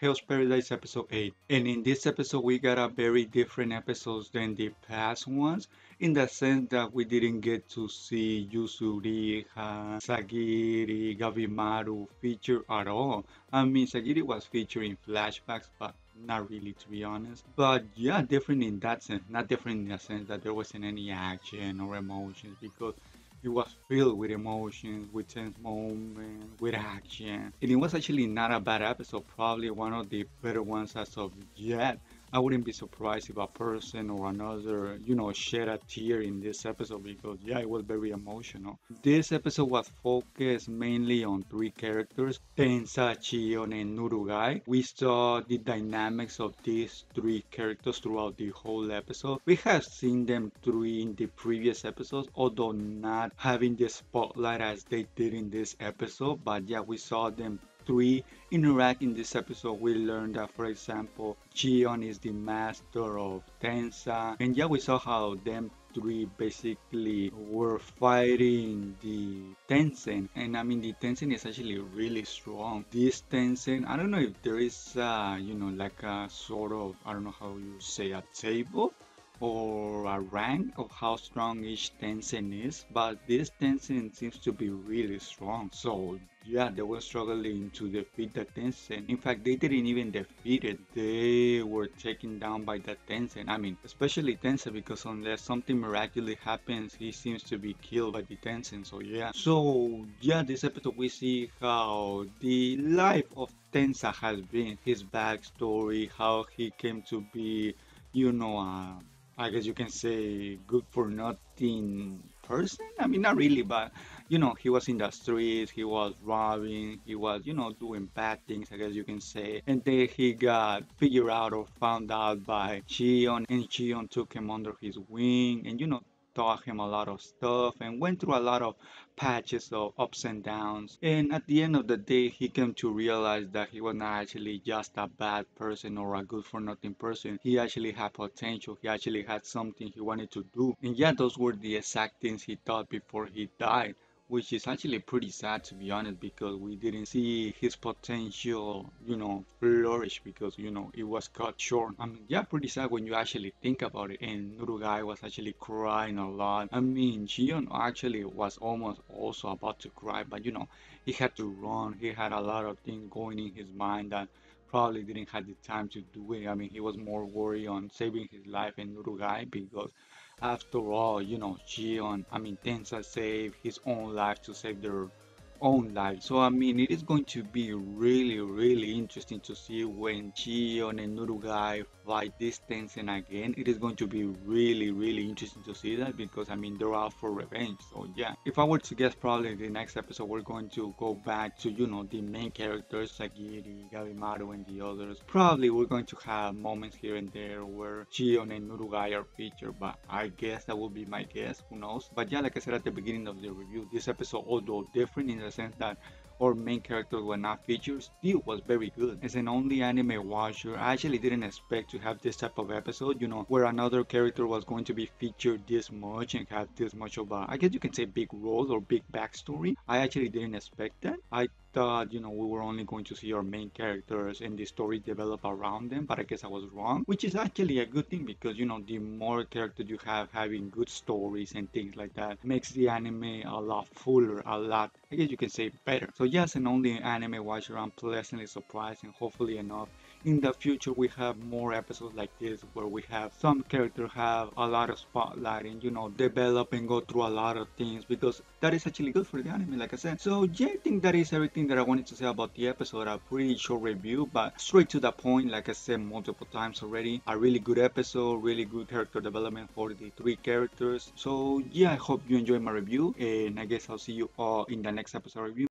Hell's Paradise episode 8. And in this episode, we got a very different episodes than the past ones, in the sense that we didn't get to see Yusuri, Sagiri, Gabimaru feature at all. I mean, Sagiri was featured in flashbacks, but not really, to be honest. But yeah, different in that sense. Not different in the sense that there wasn't any action or emotions, because it was filled with emotions, with tense moments, with action. And it was actually not a bad episode, probably one of the better ones as of yet. I wouldn't be surprised if a person or another, shed a tear in this episode, because yeah, it was very emotional. This episode was focused mainly on three characters, Tenza, Shion, and Nurugai. We saw the dynamics of these three characters throughout the whole episode. We have seen them three in the previous episodes, although not having the spotlight as they did in this episode. But yeah, we saw them three interact in this episode. We learned that, for example, Shion is the master of Tensa, and yeah, we saw how them three basically were fighting the Tensen. And I mean, the Tensen is actually really strong. This Tensen, I don't know if there is like a sort of, I don't know how you say, a table or a rank of how strong each Tensen is, but this Tensen seems to be really strong. So yeah, they were struggling to defeat the Tensen. In fact, they didn't even defeat it. They were taken down by the Tensen. I mean, especially Tensen, because unless something miraculously happens, he seems to be killed by the Tensen. So yeah. So yeah, this episode we see how the life of Tensa has been, his backstory, how he came to be, I guess you can say good for nothing person. I mean, not really, but he was in the streets, he was robbing, he was, doing bad things, I guess you can say. And then he got figured out or found out by Shion, and Shion took him under his wing and, taught him a lot of stuff and went through a lot of patches of ups and downs. And at the end of the day, he came to realize that he was not actually just a bad person or a good for nothing person. He actually had potential. He actually had something he wanted to do. And yeah, those were the exact things he thought before he died, which is actually pretty sad, to be honest, because we didn't see his potential, flourish, because, it was cut short. I mean, yeah, pretty sad when you actually think about it. And Nurugai was actually crying a lot. I mean, Shion actually was almost also about to cry, but, he had to run. He had a lot of things going in his mind that probably didn't have the time to do it. I mean, he was more worried on saving his life in Nurugai, because after all, Shion, I mean, Tensa saved his own life to save their own life. So, I mean, it is going to be really, really interesting to see when Shion and Nurugai fight this Tensen again. It is going to be really, really interesting to see that, because, I mean, they're out for revenge. So, yeah, if I were to guess, probably the next episode, we're going to go back to, the main characters, Sagiri, Gabimaru, and the others. Probably we're going to have moments here and there where Shion and Nurugai are featured, but I guess that will be my guess. Who knows? But yeah, like I said at the beginning of the review, this episode, although different in the sense that our main characters were not featured, still was very good. As an only anime watcher, I actually didn't expect to have this type of episode, where another character was going to be featured this much and have this much of a, I guess you can say, big role or big backstory. I actually didn't expect that. I thought, we were only going to see our main characters and the story develop around them, but I guess I was wrong, which is actually a good thing, because, the more characters you have having good stories and things like that makes the anime a lot fuller, a lot, I guess you can say, better. So yes, and only anime watcher, I'm pleasantly surprised, and hopefully enough, in the future we have more episodes like this where we have some characters have a lot of spotlight and, develop and go through a lot of things, because that is actually good for the anime, like I said. So yeah, I think that is everything that I wanted to say about the episode. A pretty short review, but straight to the point, like I said multiple times already. A really good episode, really good character development for the three characters. So yeah, I hope you enjoyed my review, and I guess I'll see you all in the next episode review.